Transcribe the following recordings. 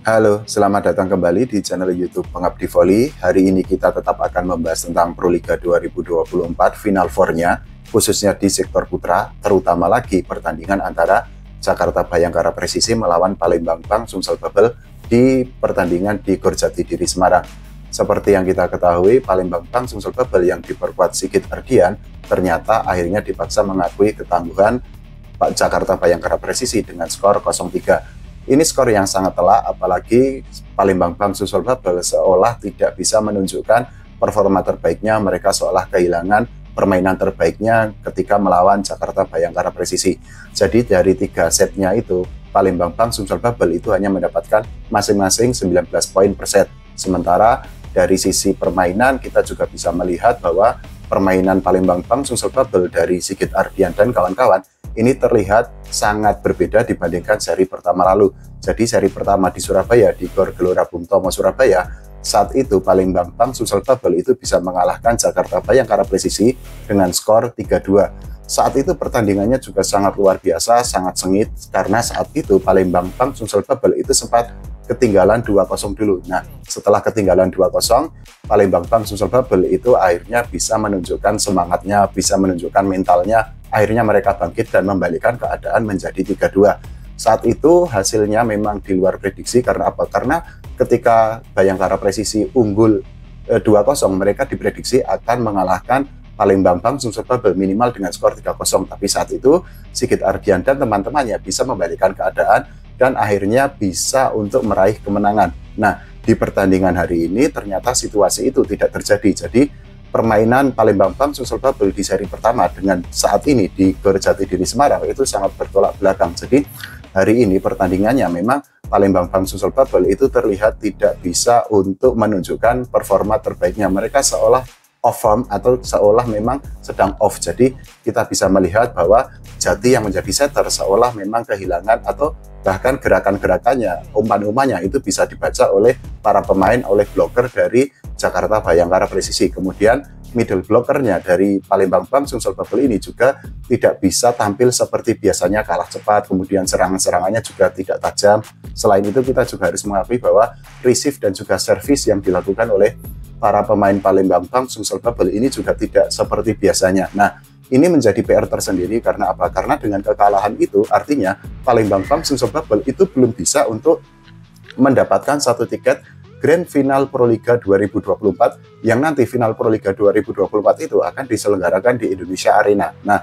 Halo, selamat datang kembali di channel YouTube Pengabdi Voli. Hari ini kita tetap akan membahas tentang Proliga 2024 Final Four-nya, khususnya di sektor putra, terutama lagi pertandingan antara Jakarta Bayangkara Presisi melawan Palembang Bank Sumsel Bubble di pertandingan di Gor Jatidiri Semarang. Seperti yang kita ketahui, Palembang Bank Sumsel Bubble yang diperkuat Sigit Ardian ternyata akhirnya dipaksa mengakui ketangguhan Pak Jakarta Bayangkara Presisi dengan skor 0-3. Ini skor yang sangat telak, apalagi Palembang Bank Sumsel Bubble seolah tidak bisa menunjukkan performa terbaiknya. Mereka seolah kehilangan permainan terbaiknya ketika melawan Jakarta Bayangkara Presisi. Jadi dari 3 setnya itu, Palembang Bank Sumsel Bubble itu hanya mendapatkan masing-masing 19 poin per set. Sementara dari sisi permainan kita juga bisa melihat bahwa permainan Palembang Bank Sumsel Bubble dari Sigit Ardian dan kawan-kawan ini terlihat sangat berbeda dibandingkan seri pertama lalu. Jadi seri pertama di Surabaya, di Gor Gelora Bung Tomo Surabaya, saat itu Palembang Bank Sumsel Bubble itu bisa mengalahkan Jakarta Bayangkara Presisi dengan skor 3-2. Saat itu pertandingannya juga sangat luar biasa, sangat sengit, karena saat itu Palembang Bank Sumsel Bubble itu sempat ketinggalan 2-0 dulu. Nah, setelah ketinggalan 2-0, Palembang Bank Sumsel Bubble itu akhirnya bisa menunjukkan semangatnya, bisa menunjukkan mentalnya. Akhirnya mereka bangkit dan membalikkan keadaan menjadi 3-2. Saat itu hasilnya memang di luar prediksi. Karena apa? Karena ketika Bayangkara Presisi unggul 2-0, mereka diprediksi akan mengalahkan Palembang Bank Sumsel Bubble minimal dengan skor 3-0. Tapi saat itu Sigit Ardian dan teman-temannya bisa membalikkan keadaan dan akhirnya bisa untuk meraih kemenangan. Nah, di pertandingan hari ini ternyata situasi itu tidak terjadi. Jadi permainan Palembang Bank Sumsel Bubble di seri pertama dengan saat ini di Gor Jatidiri Semarang itu sangat bertolak belakang. Jadi hari ini pertandingannya memang Palembang Bank Sumsel Bubble itu terlihat tidak bisa untuk menunjukkan performa terbaiknya. Mereka seolah off form atau seolah memang sedang off. Jadi kita bisa melihat bahwa Jati yang menjadi setter seolah memang kehilangan atau bahkan gerakan-gerakannya, umpan-umpannya itu bisa dibaca oleh para pemain, oleh bloker dari Jakarta Bayangkara Presisi. Kemudian middle blockernya dari Palembang Bank Sumsel Bubble ini juga tidak bisa tampil seperti biasanya, kalah cepat, kemudian serangan-serangannya juga tidak tajam. Selain itu kita juga harus mengakui bahwa receive dan juga service yang dilakukan oleh para pemain Palembang Bank Sumsel Bubble ini juga tidak seperti biasanya. Nah, ini menjadi PR tersendiri karena apa? Karena dengan kekalahan itu artinya Palembang Bank Sumsel Bubble itu belum bisa untuk mendapatkan satu tiket Grand Final Proliga 2024 yang nanti Final Proliga 2024 itu akan diselenggarakan di Indonesia Arena. Nah,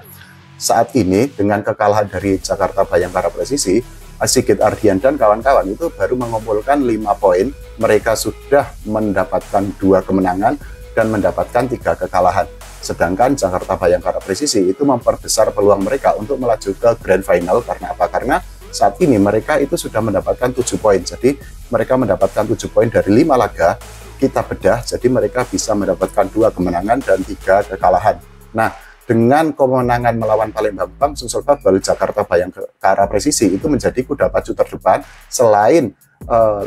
saat ini dengan kekalahan dari Jakarta Bayangkara Presisi, Sigit Ardian dan kawan-kawan itu baru mengumpulkan 5 poin. Mereka sudah mendapatkan 2 kemenangan dan mendapatkan 3 kekalahan. Sedangkan Jakarta Bayangkara Presisi itu memperbesar peluang mereka untuk melaju ke Grand Final. Karena apa? Karena saat ini mereka itu sudah mendapatkan 7 poin. Jadi mereka mendapatkan 7 poin dari 5 laga. Kita bedah, jadi mereka bisa mendapatkan 2 kemenangan dan 3 kekalahan. Nah, dengan kemenangan melawan Palembang Bank Sumsel Bubble, Jakarta Bayangkara Presisi itu menjadi kuda pacu terdepan selain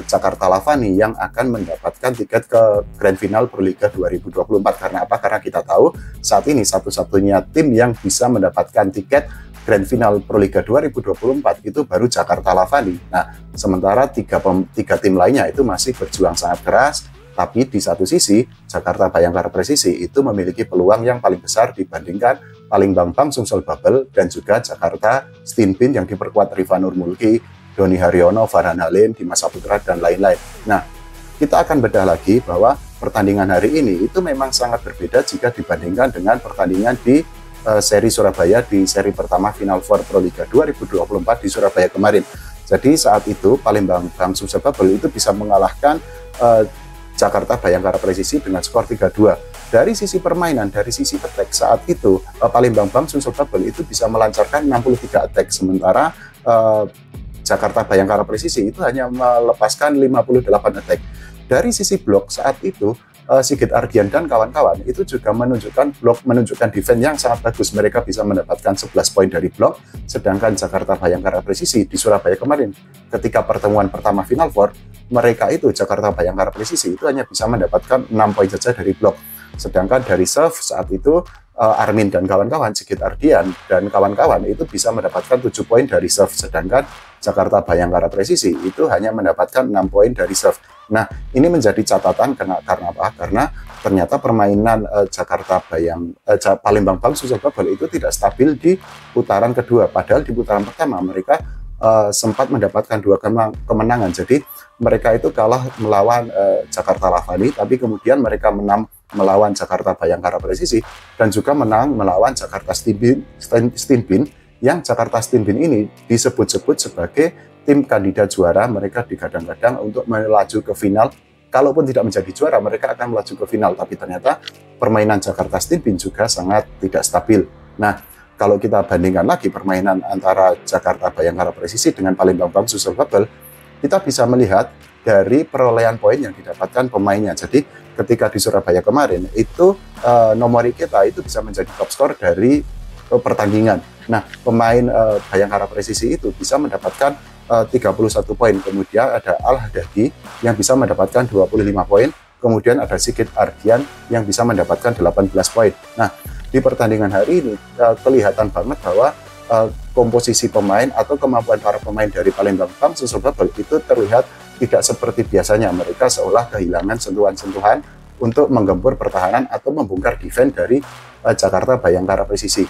Jakarta Lavani yang akan mendapatkan tiket ke Grand Final Proliga 2024. Karena apa? Karena kita tahu saat ini satu-satunya tim yang bisa mendapatkan tiket Grand Final Proliga 2024 itu baru Jakarta Lavani. Nah, sementara tiga tim lainnya itu masih berjuang sangat keras. Tapi di satu sisi, Jakarta Bayangkara Presisi itu memiliki peluang yang paling besar dibandingkan Palembang Bank Sumsel Bubble dan juga Jakarta Stinbin yang diperkuat Riva Nurmulki, Doni Haryono, Farhan Halim, Dimas Saputra, dan lain-lain. Nah, kita akan bedah lagi bahwa pertandingan hari ini itu memang sangat berbeda jika dibandingkan dengan pertandingan di seri Surabaya di seri pertama Final Four Proliga 2024 di Surabaya kemarin. Jadi saat itu Palembang Bank Sumsel Bubble itu bisa mengalahkan Jakarta Bayangkara Presisi dengan skor 3-2. Dari sisi permainan, dari sisi attack saat itu Palembang Bank Sumsel Bubble itu bisa melancarkan 63 attack, sementara Jakarta Bayangkara Presisi itu hanya melepaskan 58 attack. Dari sisi blok saat itu Sigit Ardian dan kawan-kawan itu juga menunjukkan defense yang sangat bagus. Mereka bisa mendapatkan 11 poin dari blok, sedangkan Jakarta Bayangkara Presisi di Surabaya kemarin ketika pertemuan pertama Final Four, mereka itu Jakarta Bayangkara Presisi itu hanya bisa mendapatkan 6 poin saja dari blok. Sedangkan dari serve saat itu Armin dan kawan-kawan, Sigit Ardian dan kawan-kawan itu bisa mendapatkan 7 poin dari serve, sedangkan Jakarta Bhayangkara Presisi itu hanya mendapatkan 6 poin dari serve. Nah, ini menjadi catatan karena apa? Karena ternyata permainan Palembang Bank Sulsel Babel itu tidak stabil di putaran kedua. Padahal di putaran pertama mereka sempat mendapatkan 2 kemenangan. Jadi mereka itu kalah melawan Jakarta Lavani, tapi kemudian mereka menang melawan Jakarta Bhayangkara Presisi dan juga menang melawan Jakarta Stinbin, yang Jakarta Stinbin ini disebut-sebut sebagai tim kandidat juara. Mereka digadang-gadang untuk melaju ke final. Kalaupun tidak menjadi juara, mereka akan melaju ke final. Tapi ternyata permainan Jakarta Stinbin juga sangat tidak stabil. Nah, kalau kita bandingkan lagi permainan antara Jakarta Bhayangkara Presisi dengan Palembang Bank Sulsel Babel, kita bisa melihat dari perolehan poin yang didapatkan pemainnya. Jadi ketika di Surabaya kemarin itu Nomori kita itu bisa menjadi top skor dari pertandingan. Nah, pemain Bhayangkara Presisi itu bisa mendapatkan 31 poin. Kemudian ada Al-Hadadi yang bisa mendapatkan 25 poin. Kemudian ada Sigit Ardian yang bisa mendapatkan 18 poin. Nah, di pertandingan hari ini kelihatan banget bahwa komposisi pemain atau kemampuan para pemain dari Palembang Bank Sulsel Babel itu terlihat tidak seperti biasanya. Mereka seolah kehilangan sentuhan-sentuhan untuk menggempur pertahanan atau membongkar defense dari Jakarta Bhayangkara Presisi.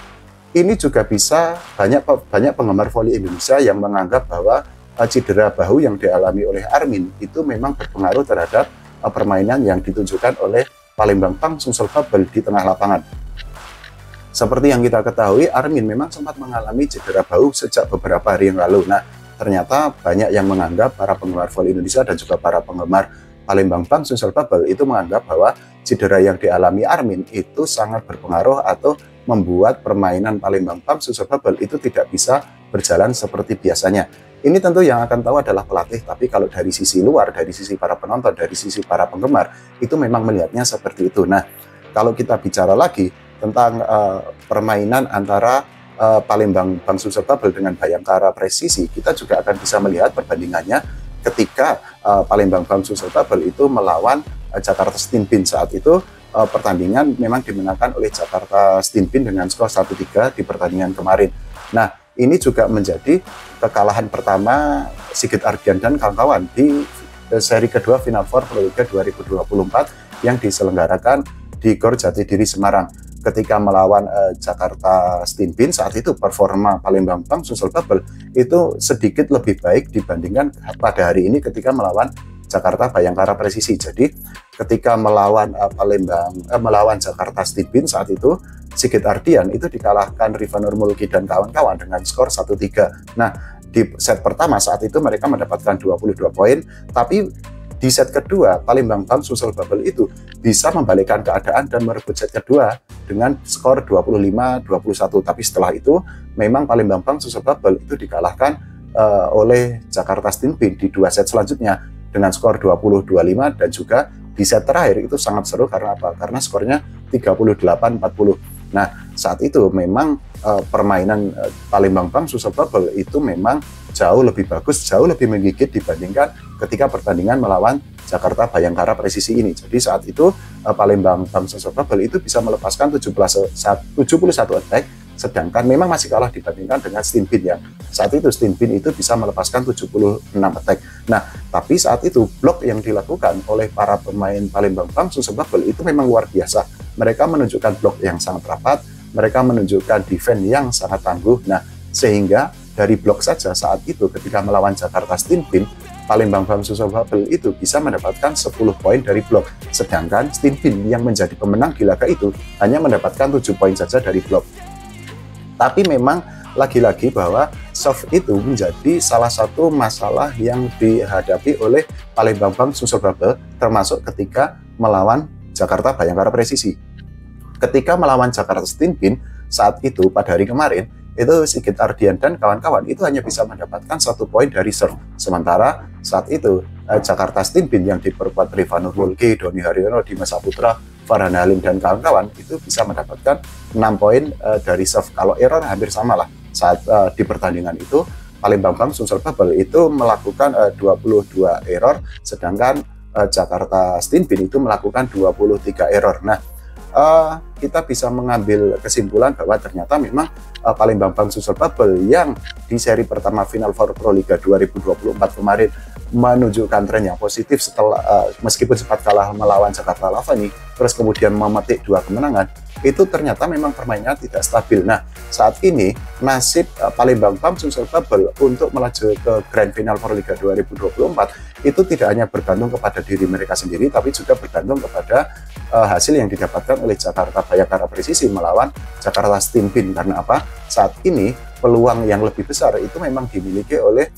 Ini juga bisa banyak penggemar voli Indonesia yang menganggap bahwa cedera bahu yang dialami oleh Armin itu memang berpengaruh terhadap permainan yang ditunjukkan oleh Palembang Bank Sulsel Babel di tengah lapangan. Seperti yang kita ketahui, Armin memang sempat mengalami cedera bahu sejak beberapa hari yang lalu. Nah, ternyata banyak yang menganggap, para penggemar voli Indonesia dan juga para penggemar Palembang Bank Sulsel Babel itu menganggap bahwa cedera yang dialami Armin itu sangat berpengaruh atau membuat permainan Palembang Bank Sulsel Babel itu tidak bisa berjalan seperti biasanya. Ini tentu yang akan tahu adalah pelatih, tapi kalau dari sisi luar, dari sisi para penonton, dari sisi para penggemar, itu memang melihatnya seperti itu. Nah, kalau kita bicara lagi tentang permainan antara Palembang Bank Sulsel Babel dengan Bhayangkara Presisi, kita juga akan bisa melihat perbandingannya ketika Palembang Bank Sulsel Babel itu melawan Jakarta Stinbin. Saat itu pertandingan memang dimenangkan oleh Jakarta Stinbin dengan skor 1-3 di pertandingan kemarin. Nah, ini juga menjadi kekalahan pertama Sigit Ardian dan kawan-kawan di seri kedua Final Four Proliga 2024 yang diselenggarakan di Gor Jatidiri Semarang. Ketika melawan Jakarta Stinbin, saat itu performa Palembang Bank Sulsel Babel itu sedikit lebih baik dibandingkan pada hari ini ketika melawan Jakarta Bhayangkara Presisi. Jadi ketika melawan melawan Jakarta Stinbin, saat itu Sigit Ardian itu dikalahkan Rifanur Mulki dan kawan-kawan dengan skor 1-3. Nah, di set pertama saat itu mereka mendapatkan 22 poin, tapi di set kedua, Palembang Bank Sulsel Babel itu bisa membalikkan keadaan dan merebut set kedua dengan skor 25-21. Tapi setelah itu, memang Palembang Bank Sulsel Babel itu dikalahkan oleh Jakarta Stinbin di 2 set selanjutnya dengan skor 20-25, dan juga di set terakhir itu sangat seru karena apa? Karena skornya 38-40. Nah, saat itu memang permainan Palembang Bank Sulsel Babel itu memang jauh lebih bagus, jauh lebih menggigit dibandingkan ketika pertandingan melawan Jakarta Bhayangkara Presisi ini. Jadi saat itu Palembang Bank Sulsel Babel itu bisa melepaskan 71 attack, sedangkan memang masih kalah dibandingkan dengan Stinbin yang saat itu Stinbin itu bisa melepaskan 76 attack. Nah, tapi saat itu blok yang dilakukan oleh para pemain Palembang Bank Sulsel Babel itu memang luar biasa. Mereka menunjukkan blok yang sangat rapat, mereka menunjukkan defense yang sangat tangguh. Nah, sehingga dari blok saja saat itu ketika melawan Jakarta Stinbin, Palembang Bank Sulsel Babel itu bisa mendapatkan 10 poin dari blok. Sedangkan Stinbin yang menjadi pemenang di laga itu hanya mendapatkan 7 poin saja dari blok. Tapi memang lagi-lagi bahwa serve itu menjadi salah satu masalah yang dihadapi oleh Palembang Bank Sulsel Babel, termasuk ketika melawan Jakarta Bhayangkara Presisi. Ketika melawan Jakarta Stinbin saat itu pada hari kemarin, itu Sigit Ardian dan kawan-kawan itu hanya bisa mendapatkan 1 poin dari serve. Sementara saat itu Jakarta Stinbin yang diperkuat Rifanur Mulki, Doni Haryono, Dimas Saputra, Farhan Halim dan kawan-kawan itu bisa mendapatkan 6 poin dari serve. Kalau error hampir sama lah. Saat di pertandingan itu Palembang Bank Sulsel Babel itu melakukan 22 error, sedangkan Jakarta Stinbin itu melakukan 23 error. Nah, kita bisa mengambil kesimpulan bahwa ternyata memang Palembang Bang Sumsel Bubble yang di seri pertama Final Four Proliga 2024 kemarin menunjukkan tren yang positif setelah meskipun sempat kalah melawan Jakarta Lavani, terus kemudian memetik 2 kemenangan, itu ternyata memang permainannya tidak stabil. Nah, saat ini nasib Palembang Bang Sumsel Bubble untuk melaju ke Grand Final Proliga 2024 itu tidak hanya bergantung kepada diri mereka sendiri, tapi juga bergantung kepada hasil yang didapatkan oleh Jakarta Bayangkara Presisi melawan Jakarta Steam Bin. Karena apa? Saat ini peluang yang lebih besar itu memang dimiliki oleh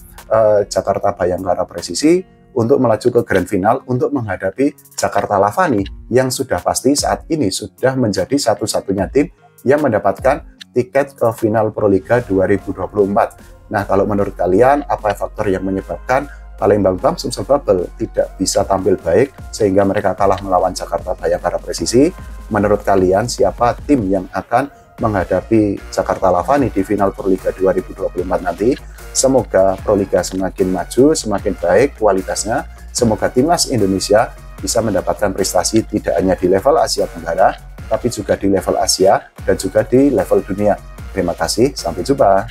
Jakarta Bayangkara Presisi untuk melaju ke Grand Final untuk menghadapi Jakarta Lavani yang sudah pasti saat ini sudah menjadi satu-satunya tim yang mendapatkan tiket ke Final Proliga 2024. Nah, kalau menurut kalian apa faktor yang menyebabkan Palembang Bang Sumsel Bubble tidak bisa tampil baik sehingga mereka kalah melawan Jakarta Bayangkara Presisi? Menurut kalian siapa tim yang akan menghadapi Jakarta Lavani di Final Proliga 2024 nanti? Semoga Proliga semakin maju, semakin baik kualitasnya. Semoga timnas Indonesia bisa mendapatkan prestasi tidak hanya di level Asia Tenggara, tapi juga di level Asia dan juga di level dunia. Terima kasih, sampai jumpa.